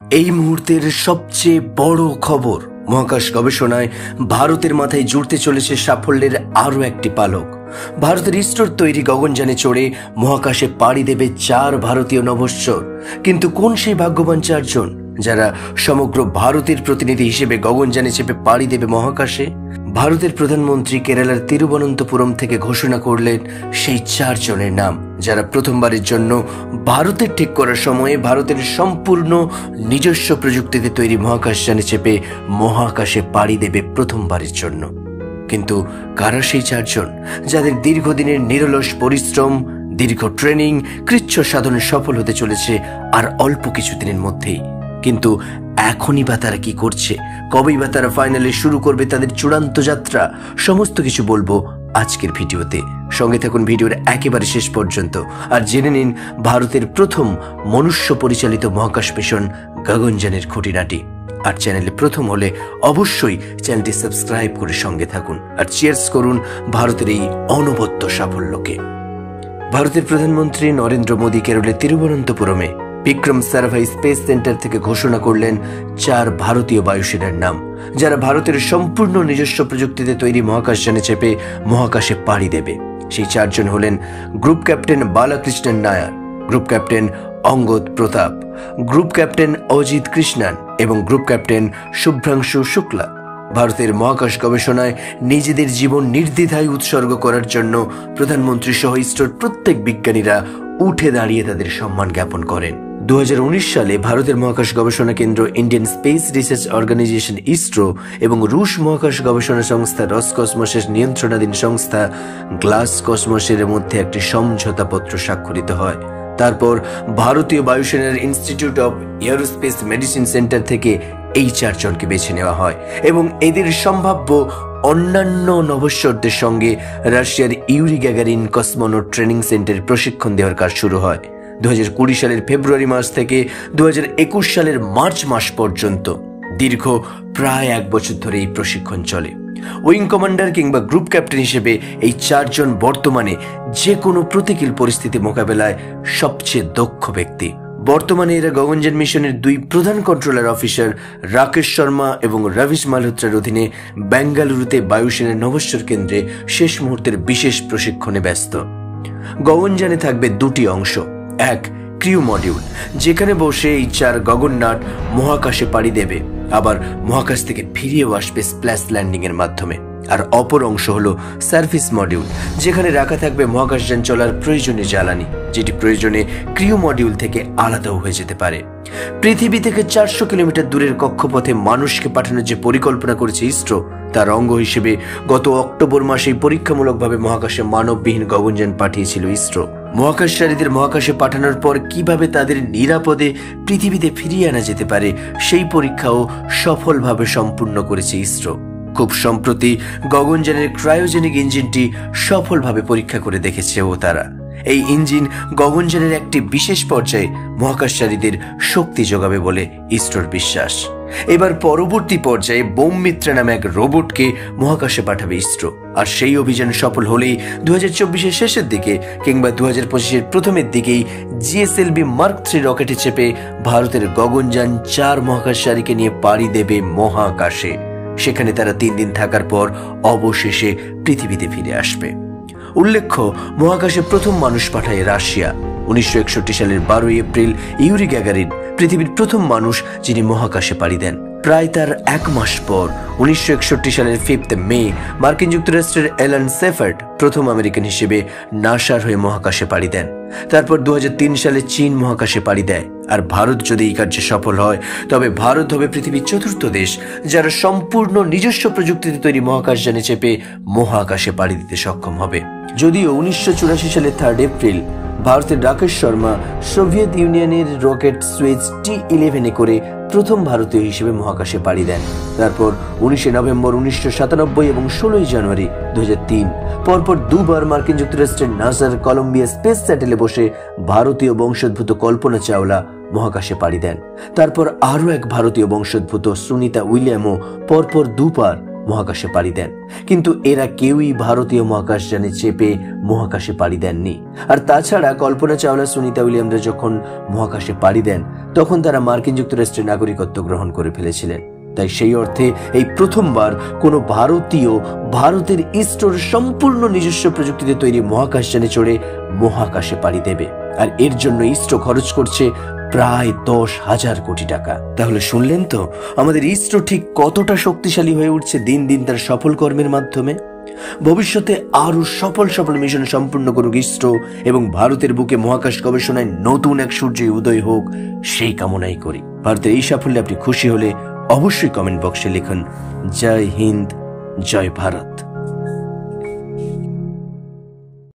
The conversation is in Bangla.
এই মুহূর্তের সবচেয়ে বড় খবর, মহাকাশ গবেষণায় ভারতের মাথায় জুড়তে চলেছে সাফল্যের আরও একটি পালক। ভারতের ইসরোর তৈরি গগনযানে চড়ে মহাকাশে পাড়ি দেবে 4 ভারতীয় নভশ্চর। কিন্তু কোন সেই ভাগ্যবান 4 জন যারা সমগ্র ভারতের প্রতিনিধি হিসেবে গগনযানে চেপে পাড়ি দেবে মহাকাশে? ভারতের প্রধানমন্ত্রী কেরালার তিরুবনন্তপুরম থেকে ঘোষণা করলেন সেই 4 জনের নাম, যারা প্রথমবারের জন্য ভারতের ঠিক করার সময়ে ভারতের সম্পূর্ণ নিজস্ব প্রযুক্তিতে তৈরি মহাকাশযানে চেপে মহাকাশে পাড়ি দেবে প্রথমবারের জন্য। কিন্তু কারা সেই 4 জন যাদের দীর্ঘদিনের নিরলস পরিশ্রম, দীর্ঘ ট্রেনিং, কৃচ্ছ সাধনে সফল হতে চলেছে আর অল্প কিছুদিনের মধ্যেই? কিন্তু এখনই বা তারা কি করছে, কবেই বা তারা ফাইনালে শুরু করবে তাদের চূড়ান্ত যাত্রা, সমস্ত কিছু বলবো আজকের ভিডিওতে। সঙ্গে থাকুন ভিডিওর একেবারে শেষ পর্যন্ত আর জেনে নিন ভারতের প্রথম মনুষ্য পরিচালিত মহাকাশ মিশন গগনযানের খুঁটিনাটি। আর চ্যানেলে প্রথম হলে অবশ্যই চ্যানেলটি সাবস্ক্রাইব করে সঙ্গে থাকুন আর চিয়ার্স করুন ভারতের এই অনবদ্য সাফল্যকে। ভারতের প্রধানমন্ত্রী নরেন্দ্র মোদী কেরলের তিরুবনন্তপুরমে বিক্রম সারাভাই স্পেস সেন্টার থেকে ঘোষণা করলেন 4 ভারতীয় বায়ুসেনার নাম, যারা ভারতের সম্পূর্ণ নিজস্ব প্রযুক্তিতে তৈরি মহাকাশযানে চেপে মহাকাশে পাড়ি দেবে। সেই 4 জন হলেন group captain Balakrishnan Nair, group captain Angad Pratap, group captain Ajit Krishnan এবং গ্রুপ ক্যাপ্টেন শুভ্রাংশু শুক্লা। ভারতের মহাকাশ গবেষণায় নিজেদের জীবন নির্দ্বিধায় উৎসর্গ করার জন্য প্রধানমন্ত্রী সহ ইসরোর প্রত্যেক বিজ্ঞানীরা উঠে দাঁড়িয়ে তাদের সম্মান জ্ঞাপন করেন। 2019 সালে ভারতের মহাকাশ গবেষণা কেন্দ্র Indian space research organisation ISRO এবং রুশ মহাকাশ গবেষণা সংস্থা রসকসমসের নিয়ন্ত্রণাধীন সংস্থা গ্লাস কসমসের মধ্যে একটি সমঝোতাপত্র স্বাক্ষরিত হয়। তারপর ভারতীয় বায়ুসেনার institute of aerospace medicine centre থেকে এই 4 জনকে বেছে নেওয়া হয় এবং এদের সম্ভাব্য অন্যান্য নভশ্চরদের সঙ্গে রাশিয়ার ইউরি গ্যাগারিন কসমোনট ট্রেনিং সেন্টারে প্রশিক্ষণ দেওয়ার কাজ শুরু হয়। 2020 সালের ফেব্রুয়ারি মাস থেকে 2021 সালের মার্চ মাস পর্যন্ত দীর্ঘ প্রায় 1 বছর ধরে এই প্রশিক্ষণ চলে। উইং কমান্ডার কিংবা গ্রুপ ক্যাপ্টেন হিসেবে এই 4 জন বর্তমানে যে কোনো প্রতিকূল পরিস্থিতি মোকাবেলায় সবচেয়ে দক্ষ ব্যক্তি। বর্তমানে এরা গগনযান মিশনের 2 প্রধান কন্ট্রোলার অফিসার রাকেশ শর্মা এবং রবিশ মালহোত্রার অধীনে বেঙ্গালুরুতে বায়ুসেনার নভশ্চর কেন্দ্রে শেষ মুহূর্তের বিশেষ প্রশিক্ষণে ব্যস্ত। গগনযানে থাকবে 2টি অংশ, এক ক্রিউ মডিউল, যেখানে বসে এই 4 গগননাট মহাকাশে পাড়ি দেবে, আবার মহাকাশ থেকে ফিরিয়েও আসবে স্প্ল্যাশ ল্যান্ডিং এর মাধ্যমে। আর অপর অংশ হলো সার্ভিস মডিউল, যেখানে রাখা থাকবে মহাকাশযান চলার প্রয়োজনীয় জ্বালানি, যেটি প্রয়োজনে ক্রিউ মডিউল থেকে আলাদাও হয়ে যেতে পারে। পৃথিবী থেকে 400 কিলোমিটার দূরের কক্ষপথে মানুষকে পাঠানোর যে পরিকল্পনা করেছে ইসরো, তার অঙ্গ হিসেবে গত অক্টোবর মাসে পরীক্ষামূলকভাবে মহাকাশে মানববিহীন গগনযান পাঠিয়েছিল ইসরো। মহাকাশচারীদের মহাকাশে পাঠানোর পর কিভাবে তাদের নিরাপদে পৃথিবীতে ফিরিয়ে আনা যেতে পারে, সেই পরীক্ষাও সফলভাবে সম্পূর্ণ করেছে ইসরো। খুব সম্প্রতি গগনযানের ক্রায়োজেনিক ইঞ্জিনটি সফলভাবে পরীক্ষা করে দেখেছে তারা। এই ইঞ্জিন গগনযানের একটি বিশেষ পর্যায়ে মহাকাশচারীদের শক্তি যোগাবে বলে ইসরোর বিশ্বাস। এবার পরবর্তী পর্যায়ে বোমমিত্রা নামে এক রোবটকে মহাকাশে পাঠাবে ইসরো। আর সেই অভিযান সফল হলেই 2024-এর শেষের দিকে কিংবা 2025-এর প্রথমের দিকেই জিএসএলভি মার্ক 3 রকেটে চেপে ভারতের গগনযান 4 মহাকাশচারীকে নিয়ে পাড়ি দেবে মহাকাশে। সেখানে তারা 3 দিন থাকার পর অবশেষে পৃথিবীতে ফিরে আসবে। উল্লেখ্য, মহাকাশে প্রথম মানুষ পাঠায় রাশিয়া। 1961 সালের 12 এপ্রিল ইউরি গ্যাগারিন পৃথিবীর প্রথম মানুষ যিনি মহাকাশে পাড়ি দেন। প্রায় তার 1 মাস পর 1961 সালের 5 মে মার্কিন যুক্তরাষ্ট্রের অ্যালান সেফার্ড প্রথম আমেরিকান হিসেবে নাসার হয়ে মহাকাশে পাড়ি দেন। তারপর 2003 সালে চীন মহাকাশে পাড়ি দেয়। আর ভারত যদি এই কার্যে সফল হয়, তবে ভারত হবে পৃথিবীর 4র্থ দেশ যারা সম্পূর্ণ নিজস্ব প্রযুক্তিতে তৈরি মহাকাশযানে চেপে মহাকাশে পাড়ি দিতে সক্ষম হবে। যদিও 1984 সালের 3 এপ্রিল ভারতের রাকেশ শর্মা সোভিয়েত ইউনিয়নের রকেট সুয়েজ T-11 করে প্রথম ভারতীয় হিসেবে মহাকাশে পাড়ি দেন। তারপর 19 নভেম্বর 1997 এবং 16 জানুয়ারি 2003 পরপর 2 বার মার্কিন যুক্তরাষ্ট্রের নাসার কলম্বিয়া স্পেস স্যাটেলে বসে ভারতীয় বংশোদ্ভূত কল্পনা চাওলা মহাকাশে পাড়ি দেন। তারপর আরও এক ভারতীয় বংশোদ্ভূত সুনিতা উইলিয়ামও পরপর 2 বার মহাকাশে পাড়ি দেন, কিন্তু এরা কেউই ভারতীয় মহাকাশযানে চেপে মহাকাশে পাড়ি দেননি। আর তাছাড়া কল্পনা চাওলা, সুনিতা উইলিয়ামসরা যখন মহাকাশে পাড়ি দেন তখন তারা মার্কিন যুক্তরাষ্ট্রের নাগরিকত্ব গ্রহণ করে ফেলেছিলেন। তাই সেই অর্থে এই প্রথমবার কোনো ভারতীয় ভারতের ইসরোর সম্পূর্ণ নিজস্ব প্রযুক্তিতে তৈরি মহাকাশযানে চড়ে মহাকাশে পাড়ি দেবে। আর এর জন্য ইসরো খরচ করছে প্রায় 10,000 কোটি টাকা। তাহলে শুনলেন তো আমাদের ইসরো ঠিক কতটা শক্তিশালী হয়ে উঠছে দিন দিন তার সফল কর্মের মাধ্যমে। ভবিষ্যতে আরো সফল মিশন সম্পূর্ণ করুক ইসরো এবং ভারতের বুকে মহাকাশ গবেষণায় নতুন এক সূর্যের উদয় হোক, সেই কামনাই করি। ভারতের এই সাফল্যে আপনি খুশি হলে অবশ্যই কমেন্ট বক্সে লিখুন জয় হিন্দ, জয় ভারত।